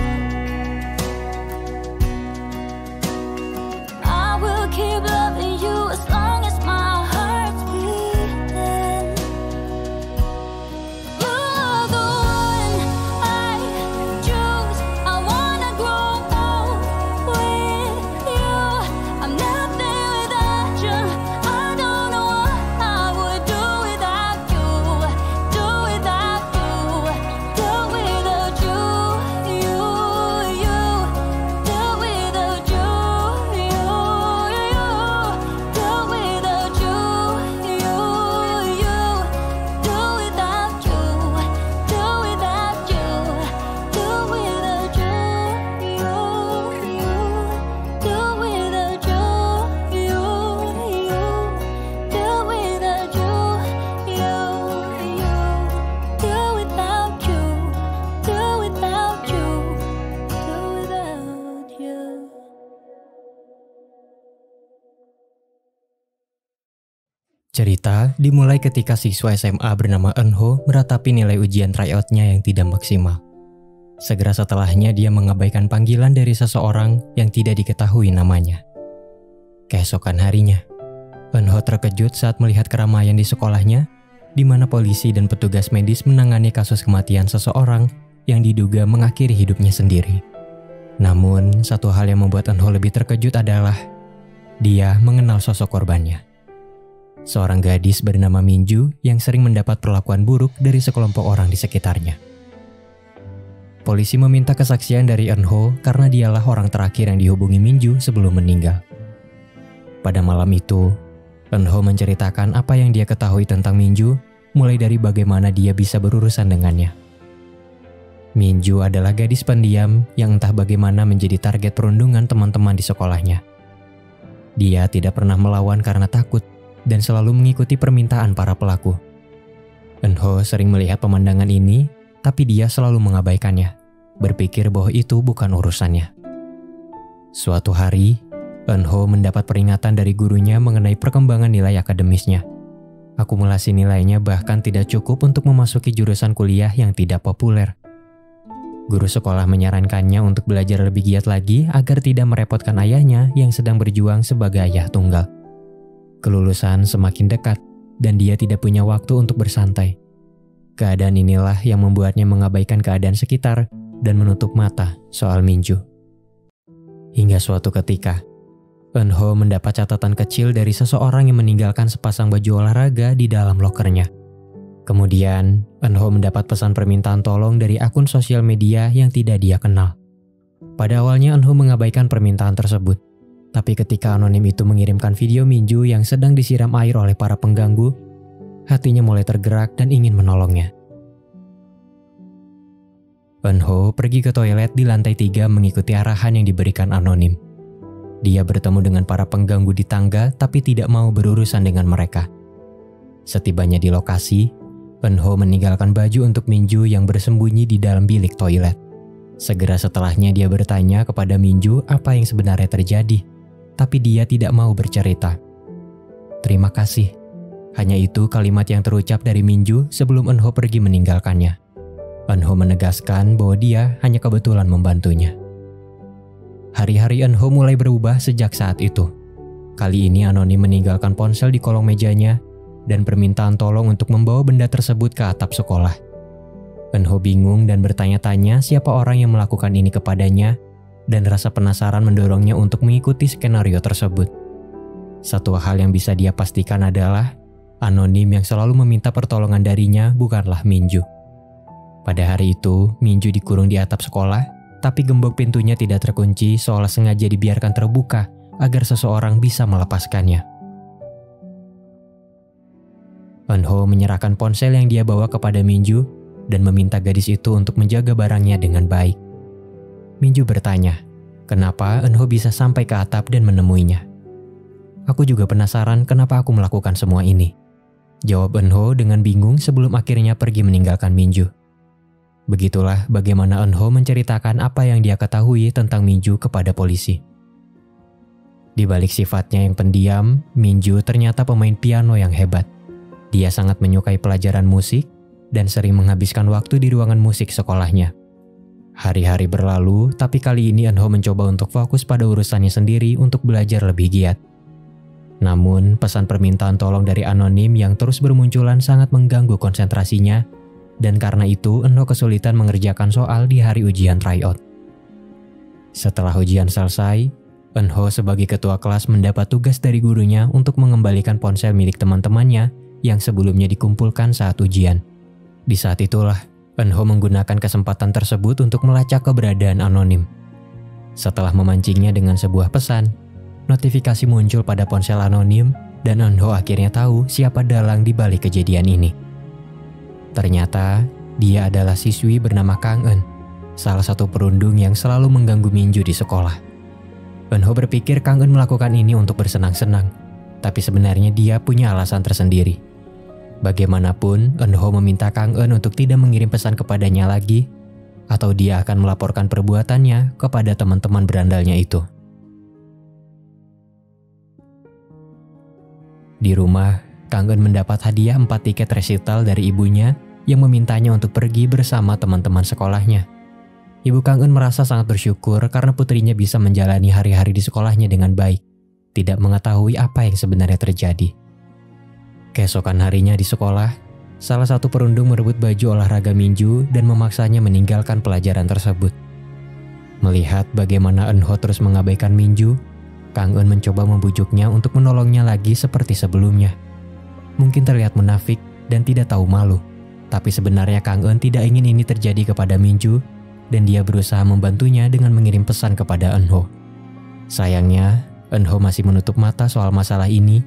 I will keep loving you as long as my heart's beating. You're the one I choose. I wanna grow old with you. I'm nothing without you. I don't know what I would do without you. Do without you. Do without you. You. Do without you. You. Do without you. You. Do without you. Do without you. Do without you. You. Do without you. You. Do without you. You. Do without you. Do without you. Do without you. Cerita dimulai ketika siswa SMA bernama Eunho meratapi nilai ujian tryout-nya yang tidak maksimal. Segera setelahnya dia mengabaikan panggilan dari seseorang yang tidak diketahui namanya. Keesokan harinya, Eunho terkejut saat melihat keramaian di sekolahnya, di mana polisi dan petugas medis menangani kasus kematian seseorang yang diduga mengakhiri hidupnya sendiri. Namun, satu hal yang membuat Eunho lebih terkejut adalah dia mengenal sosok korbannya. Seorang gadis bernama Minju yang sering mendapat perlakuan buruk dari sekelompok orang di sekitarnya. Polisi meminta kesaksian dari Eunho karena dialah orang terakhir yang dihubungi Minju sebelum meninggal. Pada malam itu, Eunho menceritakan apa yang dia ketahui tentang Minju, mulai dari bagaimana dia bisa berurusan dengannya. Minju adalah gadis pendiam yang entah bagaimana menjadi target perundungan teman-teman di sekolahnya. Dia tidak pernah melawan karena takut dan selalu mengikuti permintaan para pelaku. Eunho sering melihat pemandangan ini, tapi dia selalu mengabaikannya, berpikir bahwa itu bukan urusannya. Suatu hari, Eunho mendapat peringatan dari gurunya mengenai perkembangan nilai akademisnya. Akumulasi nilainya bahkan tidak cukup untuk memasuki jurusan kuliah yang tidak populer. Guru sekolah menyarankannya untuk belajar lebih giat lagi agar tidak merepotkan ayahnya yang sedang berjuang sebagai ayah tunggal. Kelulusan semakin dekat, dan dia tidak punya waktu untuk bersantai. Keadaan inilah yang membuatnya mengabaikan keadaan sekitar dan menutup mata soal Minju. Hingga suatu ketika, Eunho mendapat catatan kecil dari seseorang yang meninggalkan sepasang baju olahraga di dalam lokernya. Kemudian, Eunho mendapat pesan permintaan tolong dari akun sosial media yang tidak dia kenal. Pada awalnya Eunho mengabaikan permintaan tersebut. Tapi ketika anonim itu mengirimkan video Minju yang sedang disiram air oleh para pengganggu, hatinya mulai tergerak dan ingin menolongnya. Eunho pergi ke toilet di lantai 3 mengikuti arahan yang diberikan anonim. Dia bertemu dengan para pengganggu di tangga tapi tidak mau berurusan dengan mereka. Setibanya di lokasi, Eunho meninggalkan baju untuk Minju yang bersembunyi di dalam bilik toilet. Segera setelahnya dia bertanya kepada Minju apa yang sebenarnya terjadi, tapi dia tidak mau bercerita. "Terima kasih." Hanya itu kalimat yang terucap dari Minju sebelum Eunho pergi meninggalkannya. Eunho menegaskan bahwa dia hanya kebetulan membantunya. Hari-hari Eunho mulai berubah sejak saat itu. Kali ini anonim meninggalkan ponsel di kolong mejanya dan permintaan tolong untuk membawa benda tersebut ke atap sekolah. Eunho bingung dan bertanya-tanya siapa orang yang melakukan ini kepadanya, dan rasa penasaran mendorongnya untuk mengikuti skenario tersebut. Satu hal yang bisa dia pastikan adalah anonim yang selalu meminta pertolongan darinya bukanlah Minju. Pada hari itu, Minju dikurung di atap sekolah, tapi gembok pintunya tidak terkunci seolah sengaja dibiarkan terbuka agar seseorang bisa melepaskannya. Eunho menyerahkan ponsel yang dia bawa kepada Minju dan meminta gadis itu untuk menjaga barangnya dengan baik. Minju bertanya, kenapa Eunho bisa sampai ke atap dan menemuinya. "Aku juga penasaran kenapa aku melakukan semua ini," jawab Eunho dengan bingung sebelum akhirnya pergi meninggalkan Minju. Begitulah bagaimana Eunho menceritakan apa yang dia ketahui tentang Minju kepada polisi. Di balik sifatnya yang pendiam, Minju ternyata pemain piano yang hebat. Dia sangat menyukai pelajaran musik dan sering menghabiskan waktu di ruangan musik sekolahnya. Hari-hari berlalu, tapi kali ini Eunho mencoba untuk fokus pada urusannya sendiri untuk belajar lebih giat. Namun, pesan permintaan tolong dari anonim yang terus bermunculan sangat mengganggu konsentrasinya, dan karena itu Eunho kesulitan mengerjakan soal di hari ujian tryout. Setelah ujian selesai, Eunho sebagai ketua kelas mendapat tugas dari gurunya untuk mengembalikan ponsel milik teman-temannya yang sebelumnya dikumpulkan saat ujian. Di saat itulah, Eunho menggunakan kesempatan tersebut untuk melacak keberadaan anonim. Setelah memancingnya dengan sebuah pesan, notifikasi muncul pada ponsel anonim dan Eunho akhirnya tahu siapa dalang di balik kejadian ini. Ternyata, dia adalah siswi bernama Kang Eun, salah satu perundung yang selalu mengganggu Minju di sekolah. Eunho berpikir Kang Eun melakukan ini untuk bersenang-senang, tapi sebenarnya dia punya alasan tersendiri. Bagaimanapun, Eunho meminta Kang Eun untuk tidak mengirim pesan kepadanya lagi, atau dia akan melaporkan perbuatannya kepada teman-teman berandalnya itu. Di rumah, Kang Eun mendapat hadiah 4 tiket resital dari ibunya yang memintanya untuk pergi bersama teman-teman sekolahnya. Ibu Kang Eun merasa sangat bersyukur karena putrinya bisa menjalani hari-hari di sekolahnya dengan baik, tidak mengetahui apa yang sebenarnya terjadi. Keesokan harinya di sekolah, salah satu perundung merebut baju olahraga Minju dan memaksanya meninggalkan pelajaran tersebut. Melihat bagaimana Eunho terus mengabaikan Minju, Kang Eun mencoba membujuknya untuk menolongnya lagi seperti sebelumnya. Mungkin terlihat munafik dan tidak tahu malu, tapi sebenarnya Kang Eun tidak ingin ini terjadi kepada Minju dan dia berusaha membantunya dengan mengirim pesan kepada Eunho. Sayangnya, Eunho masih menutup mata soal masalah ini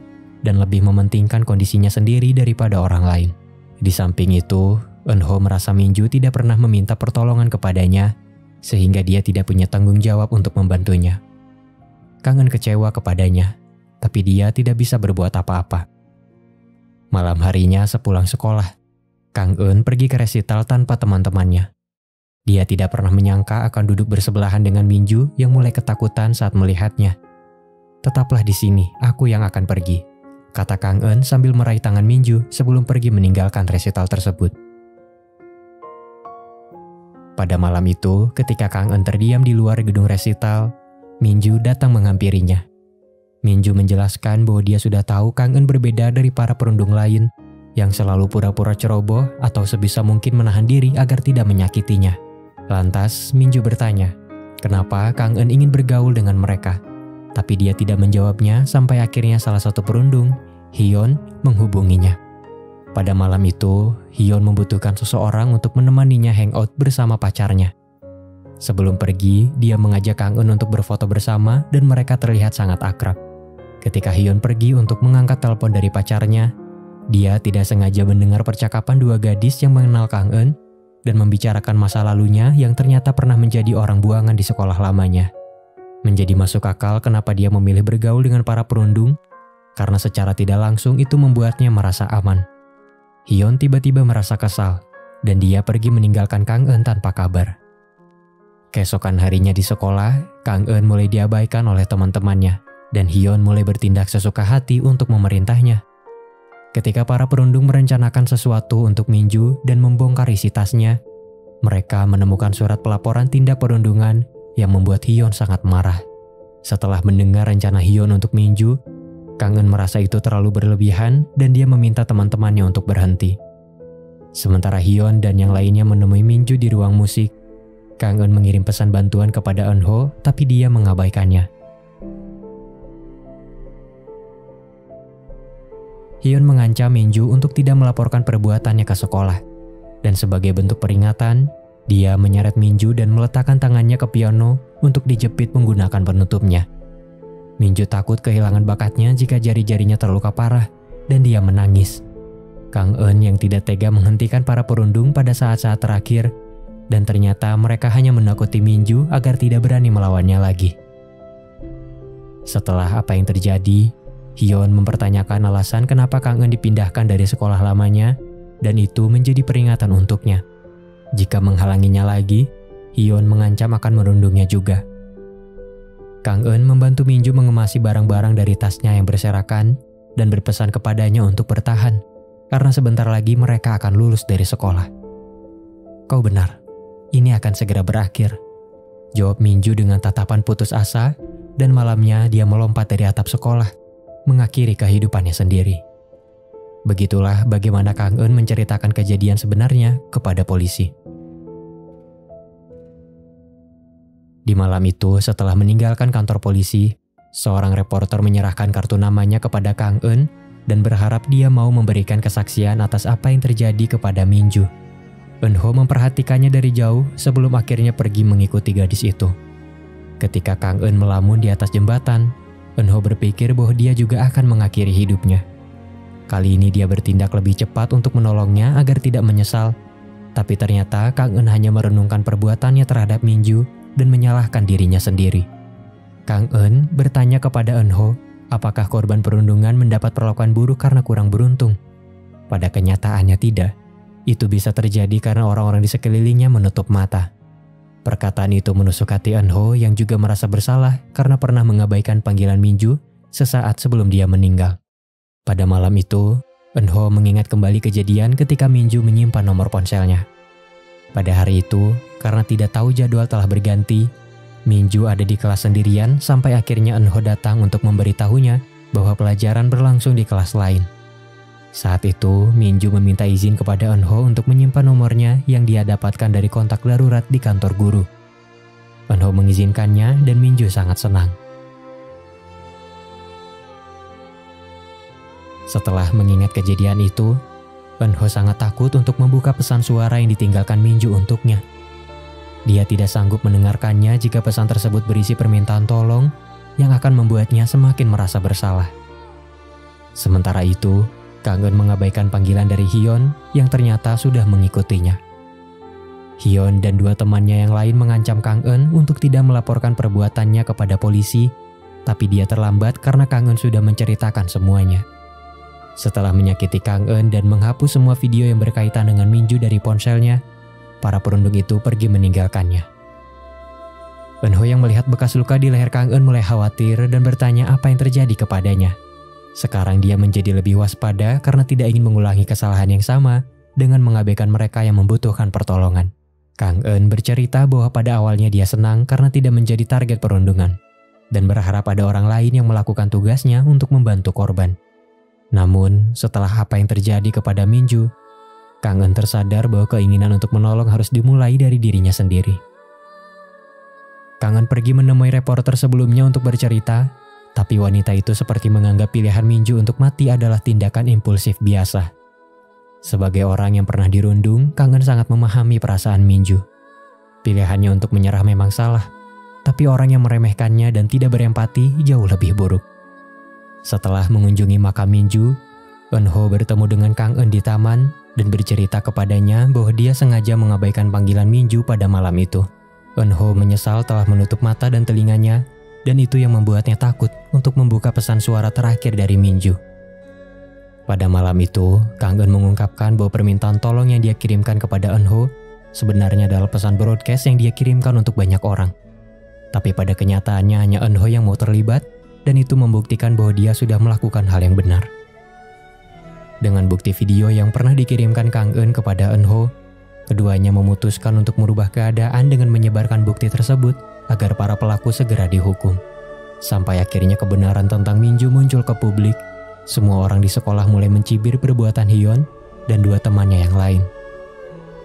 dan lebih mementingkan kondisinya sendiri daripada orang lain. Di samping itu, Eunho merasa Minju tidak pernah meminta pertolongan kepadanya sehingga dia tidak punya tanggung jawab untuk membantunya. Kang Eun kecewa kepadanya, tapi dia tidak bisa berbuat apa-apa. Malam harinya sepulang sekolah, Kang Eun pergi ke resital tanpa teman-temannya. Dia tidak pernah menyangka akan duduk bersebelahan dengan Minju yang mulai ketakutan saat melihatnya. "Tetaplah di sini, aku yang akan pergi," kata Kang Eun sambil meraih tangan Minju sebelum pergi meninggalkan resital tersebut. Pada malam itu, ketika Kang Eun terdiam di luar gedung resital, Minju datang menghampirinya. Minju menjelaskan bahwa dia sudah tahu Kang Eun berbeda dari para perundung lain yang selalu pura-pura ceroboh atau sebisa mungkin menahan diri agar tidak menyakitinya. Lantas Minju bertanya, kenapa Kang Eun ingin bergaul dengan mereka? Tapi dia tidak menjawabnya sampai akhirnya salah satu perundung, Hyun, menghubunginya. Pada malam itu, Hyun membutuhkan seseorang untuk menemaninya hangout bersama pacarnya. Sebelum pergi, dia mengajak Kang Eun untuk berfoto bersama dan mereka terlihat sangat akrab. Ketika Hyun pergi untuk mengangkat telepon dari pacarnya, dia tidak sengaja mendengar percakapan dua gadis yang mengenal Kang Eun dan membicarakan masa lalunya yang ternyata pernah menjadi orang buangan di sekolah lamanya. Menjadi masuk akal kenapa dia memilih bergaul dengan para perundung, karena secara tidak langsung itu membuatnya merasa aman. Hyun tiba-tiba merasa kesal, dan dia pergi meninggalkan Kang Eun tanpa kabar. Keesokan harinya di sekolah, Kang Eun mulai diabaikan oleh teman-temannya, dan Hyun mulai bertindak sesuka hati untuk memerintahnya. Ketika para perundung merencanakan sesuatu untuk Minju dan membongkar isi tasnya, mereka menemukan surat pelaporan tindak perundungan yang membuat Hyun sangat marah. Setelah mendengar rencana Hyun untuk Minju, Kang Eun merasa itu terlalu berlebihan dan dia meminta teman-temannya untuk berhenti. Sementara Hyun dan yang lainnya menemui Minju di ruang musik, Kang Eun mengirim pesan bantuan kepada Eunho, tapi dia mengabaikannya. Hyun mengancam Minju untuk tidak melaporkan perbuatannya ke sekolah, dan sebagai bentuk peringatan, dia menyeret Minju dan meletakkan tangannya ke piano untuk dijepit menggunakan penutupnya. Minju takut kehilangan bakatnya jika jari-jarinya terluka parah, dan dia menangis. Kang Eun yang tidak tega menghentikan para perundung pada saat-saat terakhir, dan ternyata mereka hanya menakuti Minju agar tidak berani melawannya lagi. Setelah apa yang terjadi, Hyun mempertanyakan alasan kenapa Kang Eun dipindahkan dari sekolah lamanya, dan itu menjadi peringatan untuknya. Jika menghalanginya lagi, Hyun mengancam akan merundungnya juga. Kang Eun membantu Minju mengemasi barang-barang dari tasnya yang berserakan dan berpesan kepadanya untuk bertahan, karena sebentar lagi mereka akan lulus dari sekolah. "Kau benar, ini akan segera berakhir," jawab Minju dengan tatapan putus asa, dan malamnya dia melompat dari atap sekolah, mengakhiri kehidupannya sendiri. Begitulah bagaimana Kang Eun menceritakan kejadian sebenarnya kepada polisi. Di malam itu, setelah meninggalkan kantor polisi, seorang reporter menyerahkan kartu namanya kepada Kang Eun dan berharap dia mau memberikan kesaksian atas apa yang terjadi kepada Minju. Eunho memperhatikannya dari jauh sebelum akhirnya pergi mengikuti gadis itu. Ketika Kang Eun melamun di atas jembatan, Eunho berpikir bahwa dia juga akan mengakhiri hidupnya. Kali ini dia bertindak lebih cepat untuk menolongnya agar tidak menyesal, tapi ternyata Kang Eun hanya merenungkan perbuatannya terhadap Minju dan menyalahkan dirinya sendiri. Kang Eun bertanya kepada Eunho apakah korban perundungan mendapat perlakuan buruk karena kurang beruntung. Pada kenyataannya tidak. Itu bisa terjadi karena orang-orang di sekelilingnya menutup mata. Perkataan itu menusuk hati Eunho yang juga merasa bersalah karena pernah mengabaikan panggilan Minju sesaat sebelum dia meninggal. Pada malam itu, Eunho mengingat kembali kejadian ketika Minju menyimpan nomor ponselnya. Pada hari itu, karena tidak tahu jadwal telah berganti, Minju ada di kelas sendirian sampai akhirnya Eunho datang untuk memberitahunya bahwa pelajaran berlangsung di kelas lain. Saat itu, Minju meminta izin kepada Eunho untuk menyimpan nomornya yang dia dapatkan dari kontak darurat di kantor guru. Eunho mengizinkannya dan Minju sangat senang. Setelah mengingat kejadian itu, Eunho sangat takut untuk membuka pesan suara yang ditinggalkan Minju untuknya. Dia tidak sanggup mendengarkannya jika pesan tersebut berisi permintaan tolong yang akan membuatnya semakin merasa bersalah. Sementara itu, Kang Eun mengabaikan panggilan dari Hyun yang ternyata sudah mengikutinya. Hyun dan dua temannya yang lain mengancam Kang Eun untuk tidak melaporkan perbuatannya kepada polisi, tapi dia terlambat karena Kang Eun sudah menceritakan semuanya. Setelah menyakiti Kang Eun dan menghapus semua video yang berkaitan dengan Minju dari ponselnya, para perundung itu pergi meninggalkannya. Eunho yang melihat bekas luka di leher Kang Eun mulai khawatir dan bertanya apa yang terjadi kepadanya. Sekarang dia menjadi lebih waspada karena tidak ingin mengulangi kesalahan yang sama dengan mengabaikan mereka yang membutuhkan pertolongan. Kang Eun bercerita bahwa pada awalnya dia senang karena tidak menjadi target perundungan dan berharap ada orang lain yang melakukan tugasnya untuk membantu korban. Namun, setelah apa yang terjadi kepada Minju, Kang Eun tersadar bahwa keinginan untuk menolong harus dimulai dari dirinya sendiri. Kang Eun pergi menemui reporter sebelumnya untuk bercerita, tapi wanita itu seperti menganggap pilihan Minju untuk mati adalah tindakan impulsif biasa. Sebagai orang yang pernah dirundung, Kang Eun sangat memahami perasaan Minju. Pilihannya untuk menyerah memang salah, tapi orang yang meremehkannya dan tidak berempati jauh lebih buruk. Setelah mengunjungi makam Minju, Eunho bertemu dengan Kang Eun di taman dan bercerita kepadanya bahwa dia sengaja mengabaikan panggilan Minju pada malam itu. Eunho menyesal telah menutup mata dan telinganya, dan itu yang membuatnya takut untuk membuka pesan suara terakhir dari Minju. Pada malam itu, Kang Eun mengungkapkan bahwa permintaan tolong yang dia kirimkan kepada Eunho sebenarnya adalah pesan broadcast yang dia kirimkan untuk banyak orang. Tapi pada kenyataannya hanya Eunho yang mau terlibat, dan itu membuktikan bahwa dia sudah melakukan hal yang benar. Dengan bukti video yang pernah dikirimkan Kang Eun kepada Eunho, keduanya memutuskan untuk merubah keadaan dengan menyebarkan bukti tersebut agar para pelaku segera dihukum. Sampai akhirnya kebenaran tentang Minju muncul ke publik, semua orang di sekolah mulai mencibir perbuatan Hyun dan dua temannya yang lain.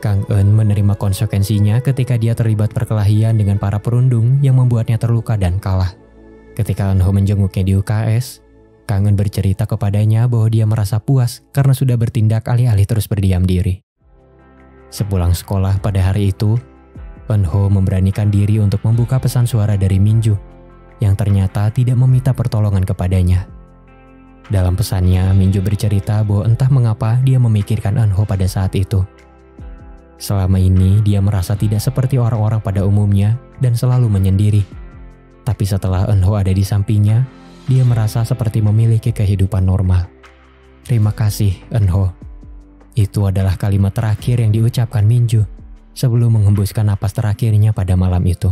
Kang Eun menerima konsekuensinya ketika dia terlibat perkelahian dengan para perundung yang membuatnya terluka dan kalah. Ketika Eunho menjenguknya di UKS, Kang Eun bercerita kepadanya bahwa dia merasa puas karena sudah bertindak alih-alih terus berdiam diri. Sepulang sekolah pada hari itu, Eunho memberanikan diri untuk membuka pesan suara dari Minju yang ternyata tidak meminta pertolongan kepadanya. Dalam pesannya, Minju bercerita bahwa entah mengapa dia memikirkan Eunho pada saat itu. Selama ini dia merasa tidak seperti orang-orang pada umumnya dan selalu menyendiri. Tapi setelah Eunho ada di sampingnya, dia merasa seperti memiliki kehidupan normal. Terima kasih, Eunho. Itu adalah kalimat terakhir yang diucapkan Minju sebelum menghembuskan napas terakhirnya pada malam itu.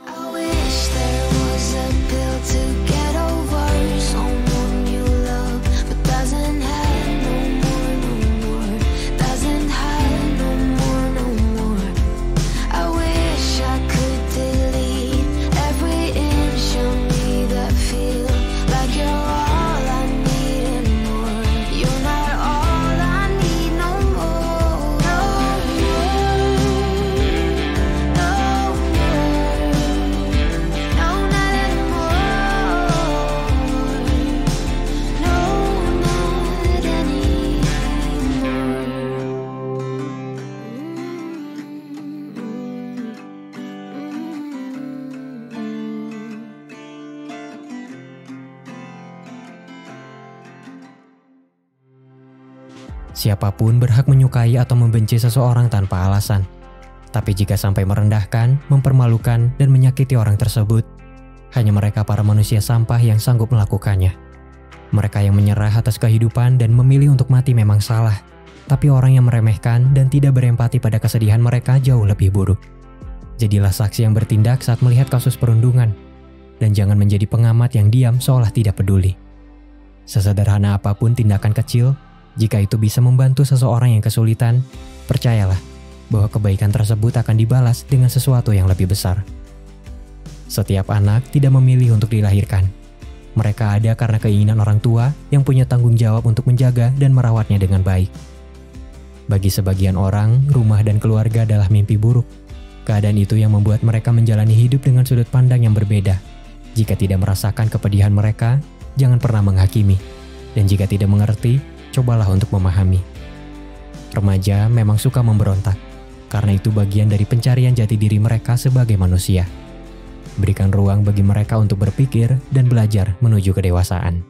I wish there was a pill to get over someone you love, but doesn't have no more, doesn't have no more. I wish I could delete every inch of me that feel like you're all I need and more. You're not all I need no more, no more, no more, no not anymore, no not anymore. Siapapun berhak menyukai atau membenci seseorang tanpa alasan. Tapi jika sampai merendahkan, mempermalukan, dan menyakiti orang tersebut, hanya mereka para manusia sampah yang sanggup melakukannya. Mereka yang menyerah atas kehidupan dan memilih untuk mati memang salah. Tapi orang yang meremehkan dan tidak berempati pada kesedihan mereka jauh lebih buruk. Jadilah saksi yang bertindak saat melihat kasus perundungan. Dan jangan menjadi pengamat yang diam seolah tidak peduli. Sesederhana apapun tindakan kecil, jika itu bisa membantu seseorang yang kesulitan, percayalah bahwa kebaikan tersebut akan dibalas dengan sesuatu yang lebih besar. Setiap anak tidak memilih untuk dilahirkan. Mereka ada karena keinginan orang tua yang punya tanggung jawab untuk menjaga dan merawatnya dengan baik. Bagi sebagian orang, rumah dan keluarga adalah mimpi buruk. Keadaan itu yang membuat mereka menjalani hidup dengan sudut pandang yang berbeda. Jika tidak merasakan kepedihan mereka, jangan pernah menghakimi. Dan jika tidak mengerti, cobalah untuk memahami. Remaja memang suka memberontak, karena itu bagian dari pencarian jati diri mereka sebagai manusia. Berikan ruang bagi mereka untuk berpikir dan belajar menuju kedewasaan.